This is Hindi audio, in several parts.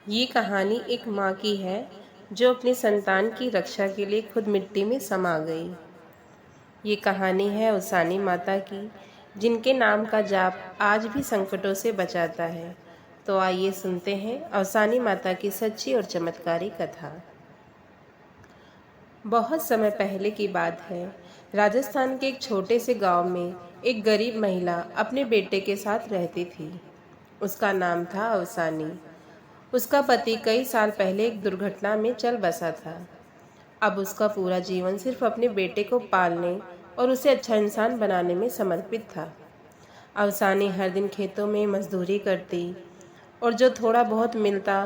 ये कहानी एक माँ की है जो अपनी संतान की रक्षा के लिए खुद मिट्टी में समा गई। ये कहानी है अवसानी माता की, जिनके नाम का जाप आज भी संकटों से बचाता है। तो आइए सुनते हैं अवसानी माता की सच्ची और चमत्कारी कथा। बहुत समय पहले की बात है। राजस्थान के एक छोटे से गांव में एक गरीब महिला अपने बेटे के साथ रहती थी। उसका नाम था अवसानी। उसका पति कई साल पहले एक दुर्घटना में चल बसा था। अब उसका पूरा जीवन सिर्फ अपने बेटे को पालने और उसे अच्छा इंसान बनाने में समर्पित था। अवसानी हर दिन खेतों में मजदूरी करती और जो थोड़ा बहुत मिलता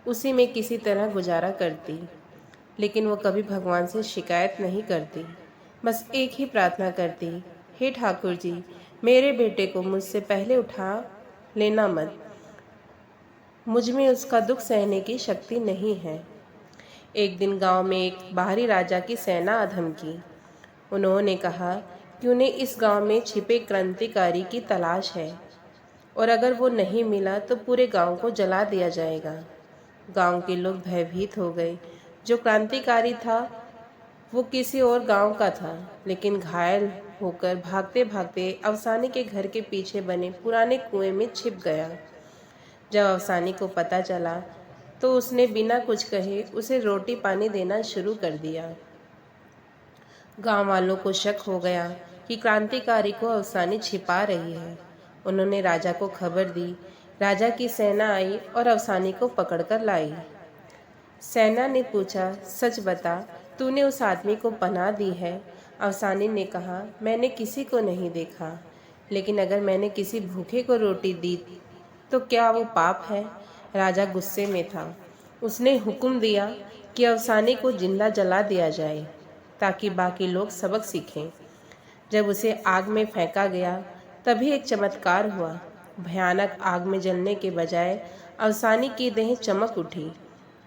उसी में किसी तरह गुजारा करती। लेकिन वो कभी भगवान से शिकायत नहीं करती, बस एक ही प्रार्थना करती, हे ठाकुर जी, मेरे बेटे को मुझसे पहले उठा लेना मत। मुझ में उसका दुख सहने की शक्ति नहीं है। एक दिन गांव में एक बाहरी राजा की सेना अधम की। उन्होंने कहा कि उन्हें इस गांव में छिपे क्रांतिकारी की तलाश है और अगर वो नहीं मिला तो पूरे गांव को जला दिया जाएगा। गांव के लोग भयभीत हो गए। जो क्रांतिकारी था वो किसी और गांव का था, लेकिन घायल होकर भागते भागते अवसानी के घर के पीछे बने पुराने कुएं में छिप गया। जब अवसानी को पता चला तो उसने बिना कुछ कहे उसे रोटी पानी देना शुरू कर दिया। गांव वालों को शक हो गया कि क्रांतिकारी को अवसानी छिपा रही है। उन्होंने राजा को खबर दी। राजा की सेना आई और अवसानी को पकड़कर लाई। सेना ने पूछा, सच बता, तूने उस आदमी को पनाह दी है? अवसानी ने कहा, मैंने किसी को नहीं देखा, लेकिन अगर मैंने किसी भूखे को रोटी दी तो क्या वो पाप है? राजा गुस्से में था। उसने हुक्म दिया कि अवसानी को जिंदा जला दिया जाए ताकि बाकी लोग सबक सीखें। जब उसे आग में फेंका गया तभी एक चमत्कार हुआ। भयानक आग में जलने के बजाय अवसानी की देह चमक उठी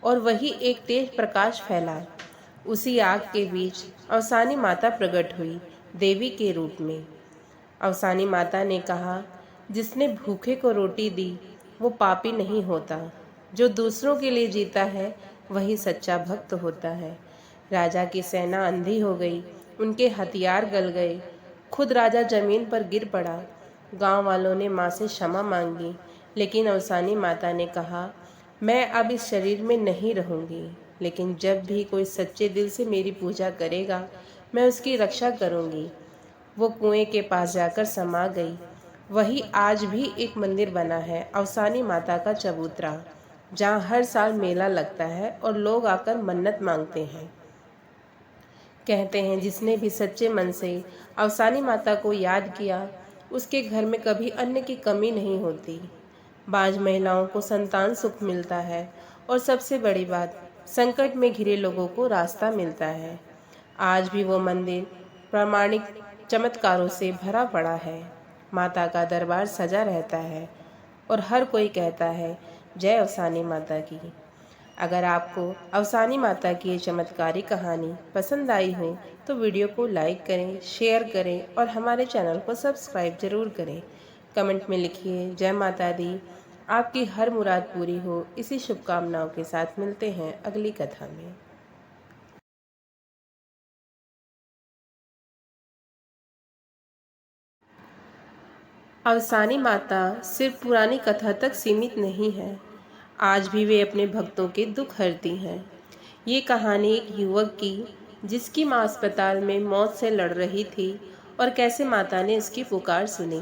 और वही एक तेज प्रकाश फैला। उसी आग के बीच अवसानी माता प्रकट हुई, देवी के रूप में। अवसानी माता ने कहा, जिसने भूखे को रोटी दी वो पापी नहीं होता। जो दूसरों के लिए जीता है वही सच्चा भक्त होता है। राजा की सेना अंधी हो गई, उनके हथियार गल गए। खुद राजा जमीन पर गिर पड़ा। गांव वालों ने माँ से क्षमा मांगी, लेकिन अवसानी माता ने कहा, मैं अब इस शरीर में नहीं रहूंगी, लेकिन जब भी कोई सच्चे दिल से मेरी पूजा करेगा मैं उसकी रक्षा करूंगी। वो कुएं के पास जाकर समा गई। वही आज भी एक मंदिर बना है, अवसानी माता का चबूतरा, जहाँ हर साल मेला लगता है और लोग आकर मन्नत मांगते हैं। कहते हैं जिसने भी सच्चे मन से अवसानी माता को याद किया उसके घर में कभी अन्न की कमी नहीं होती। बांझ महिलाओं को संतान सुख मिलता है और सबसे बड़ी बात, संकट में घिरे लोगों को रास्ता मिलता है। आज भी वो मंदिर प्रामाणिक चमत्कारों से भरा पड़ा है। माता का दरबार सजा रहता है और हर कोई कहता है, जय अवसानी माता की। अगर आपको अवसानी माता की ये चमत्कारी कहानी पसंद आई हो तो वीडियो को लाइक करें, शेयर करें और हमारे चैनल को सब्सक्राइब जरूर करें। कमेंट में लिखिए, जय माता दी। आपकी हर मुराद पूरी हो, इसी शुभकामनाओं के साथ मिलते हैं अगली कथा में। अवसानी माता सिर्फ पुरानी कथा तक सीमित नहीं है, आज भी वे अपने भक्तों के दुख हरती हैं। ये कहानी एक युवक की, जिसकी माँ अस्पताल में मौत से लड़ रही थी और कैसे माता ने उसकी पुकार सुनी।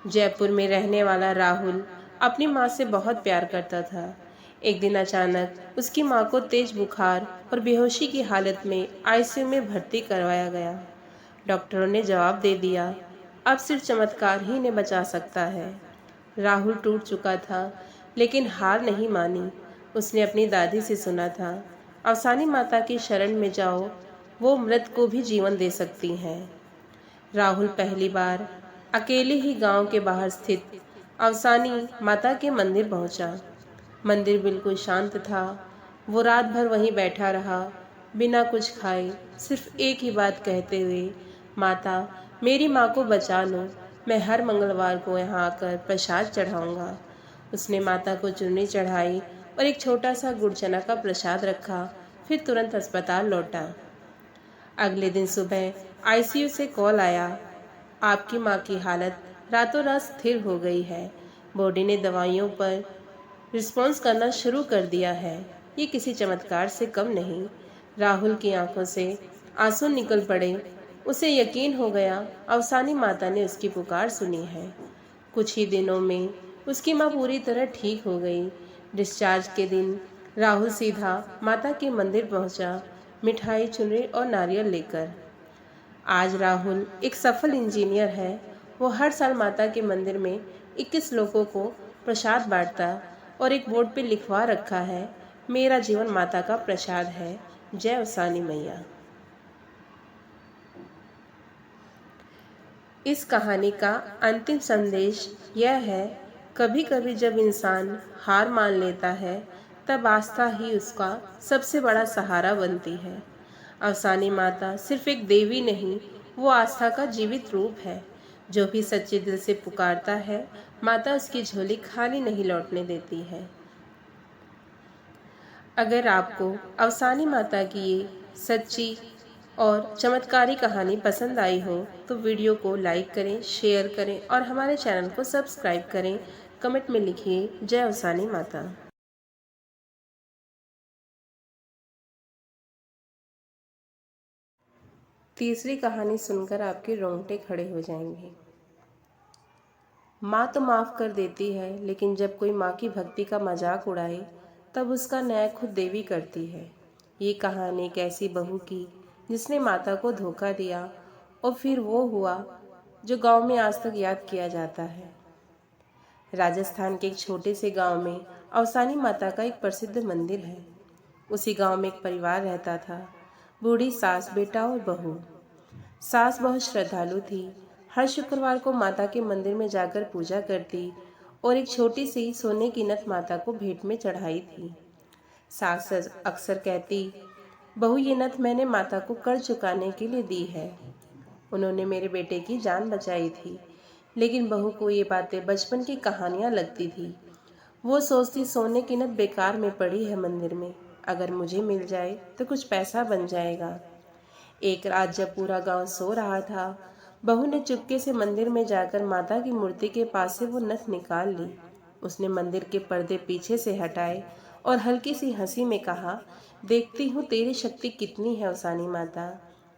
जयपुर में रहने वाला राहुल अपनी माँ से बहुत प्यार करता था। एक दिन अचानक उसकी माँ को तेज बुखार और बेहोशी की हालत में आईसीयू में भर्ती करवाया गया। डॉक्टरों ने जवाब दे दिया, अब सिर्फ चमत्कार ही ने बचा सकता है। राहुल टूट चुका था, लेकिन हार नहीं मानी। उसने अपनी दादी से सुना था, अवसानी माता की शरण में जाओ, वो मृत को भी जीवन दे सकती हैं। राहुल पहली बार अकेले ही गांव के बाहर स्थित अवसानी माता के मंदिर पहुंचा। मंदिर बिल्कुल शांत था। वो रात भर वहीं बैठा रहा, बिना कुछ खाए, सिर्फ एक ही बात कहते हुए, माता, मेरी माँ को बचा लो, मैं हर मंगलवार को यहाँ आकर प्रसाद चढ़ाऊंगा। उसने माता को चुनरी चढ़ाई और एक छोटा सा गुड़ चना का प्रसाद रखा, फिर तुरंत अस्पताल लौटा। अगले दिन सुबह आईसीयू से कॉल आया, आपकी माँ की हालत रातों रात स्थिर हो गई है। बॉडी ने दवाइयों पर रिस्पॉन्स करना शुरू कर दिया है। ये किसी चमत्कार से कम नहीं। राहुल की आंखों से आंसू निकल पड़े। उसे यकीन हो गया अवसानी माता ने उसकी पुकार सुनी है। कुछ ही दिनों में उसकी माँ पूरी तरह ठीक हो गई। डिस्चार्ज के दिन राहुल सीधा माता के मंदिर पहुंचा, मिठाई, चुनरी और नारियल लेकर। आज राहुल एक सफल इंजीनियर है। वो हर साल माता के मंदिर में 21 लोगों को प्रसाद बांटता और एक बोर्ड पे लिखवा रखा है, मेरा जीवन माता का प्रसाद है, जय अवसानी मैया। इस कहानी का अंतिम संदेश यह है, कभी कभी जब इंसान हार मान लेता है तब आस्था ही उसका सबसे बड़ा सहारा बनती है। अवसानी माता सिर्फ एक देवी नहीं, वो आस्था का जीवित रूप है। जो भी सच्चे दिल से पुकारता है, माता उसकी झोली खाली नहीं लौटने देती है। अगर आपको अवसानी माता की ये सच्ची और चमत्कारी कहानी पसंद आई हो तो वीडियो को लाइक करें, शेयर करें और हमारे चैनल को सब्सक्राइब करें। कमेंट में लिखिए जय अवसानी माता। तीसरी कहानी सुनकर आपके रोंगटे खड़े हो जाएंगे। माँ तो माफ़ कर देती है, लेकिन जब कोई माँ की भक्ति का मजाक उड़ाए तब उसका न्याय खुद देवी करती है। ये कहानी एक ऐसी बहू की जिसने माता को धोखा दिया और फिर वो हुआ जो गांव में आज तक याद किया जाता है। राजस्थान के एक छोटे से गांव में अवसानी माता का एक प्रसिद्ध मंदिर है। उसी गांव में एक परिवार रहता था, बूढ़ी सास, बेटा और बहू। सास बहुत श्रद्धालु थी। हर शुक्रवार को माता के मंदिर में जाकर पूजा करती और एक छोटी सी सोने की नथ माता को भेंट में चढ़ाई थी। सास अक्सर कहती, बहू ये नथ मैंने माता को कर्ज चुकाने के लिए दी है। उन्होंने मेरे बेटे की जान बचाई थी। लेकिन बहू को ये बातें बचपन की कहानियाँ लगती थी। वो सोचती सोने की नथ बेकार में पड़ी है मंदिर में, अगर मुझे मिल जाए तो कुछ पैसा बन जाएगा। एक रात जब पूरा गांव सो रहा था, बहू ने चुपके से मंदिर में जाकर माता की मूर्ति के पास से वो नथ निकाल ली। उसने मंदिर के पर्दे पीछे से हटाए और हल्की सी हंसी में कहा, देखती हूँ तेरी शक्ति कितनी है अवसानी माता।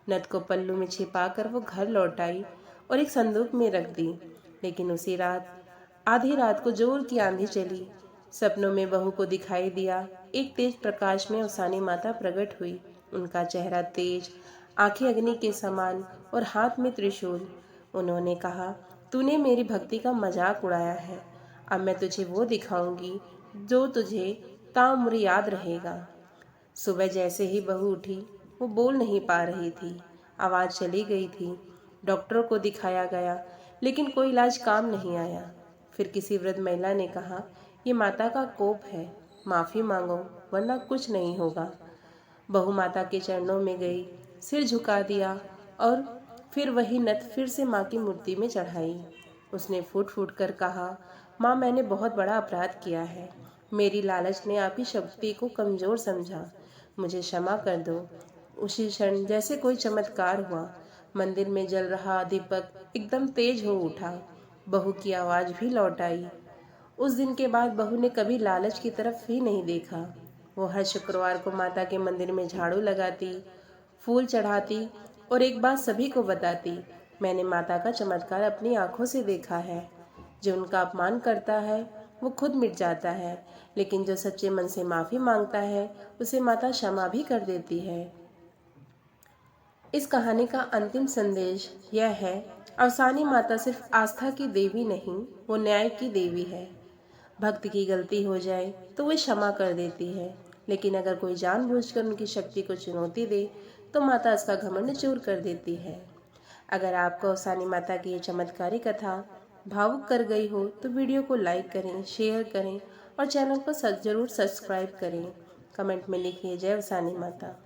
नथ को पल्लू में छिपाकर वो घर लौट आई और एक संदूक में रख दी। लेकिन उसी रात आधी रात को जोर की आंधी चली। सपनों में बहू को दिखाई दिया, एक तेज प्रकाश में अवसानी माता प्रकट हुई। उनका चेहरा तेज, आंखें अग्नि के समान और हाथ में त्रिशूल। उन्होंने कहा, तूने मेरी भक्ति का मजाक उड़ाया है, अब मैं तुझे वो दिखाऊंगी जो तुझे ताउम्र याद रहेगा। सुबह जैसे ही बहू उठी, वो बोल नहीं पा रही थी, आवाज़ चली गई थी। डॉक्टरों को दिखाया गया, लेकिन कोई इलाज काम नहीं आया। फिर किसी वृद्ध महिला ने कहा, ये माता का कोप है, माफ़ी मांगो वरना कुछ नहीं होगा। बहू माता के चरणों में गई, सिर झुका दिया और फिर वही नथ फिर से माँ की मूर्ति में चढ़ाई। उसने फूट फूट कर कहा, माँ मैंने बहुत बड़ा अपराध किया है, मेरी लालच ने आपकी शक्ति को कमज़ोर समझा, मुझे क्षमा कर दो। उसी क्षण जैसे कोई चमत्कार हुआ, मंदिर में जल रहा दीपक एकदम तेज हो उठा। बहू की आवाज़ भी लौट आई। उस दिन के बाद बहू ने कभी लालच की तरफ ही नहीं देखा। वो हर शुक्रवार को माता के मंदिर में झाड़ू लगाती, फूल चढ़ाती और एक बात सभी को बताती, मैंने माता का चमत्कार अपनी आंखों से देखा है। जो उनका अपमान करता है वो खुद मिट जाता है, लेकिन जो सच्चे मन से माफ़ी मांगता है उसे माता क्षमा भी कर देती है। इस कहानी का अंतिम संदेश यह है, अवसानी माता सिर्फ आस्था की देवी नहीं, वो न्याय की देवी है। भक्त की गलती हो जाए तो वो क्षमा कर देती है, लेकिन अगर कोई जानबूझकर उनकी शक्ति को चुनौती दे तो माता उसका घमंड चूर कर देती है। अगर आपको अवसानी माता की ये चमत्कारी कथा भावुक कर गई हो तो वीडियो को लाइक करें, शेयर करें और चैनल को जरूर सब्सक्राइब करें। कमेंट में लिखिए जय अवसानी माता।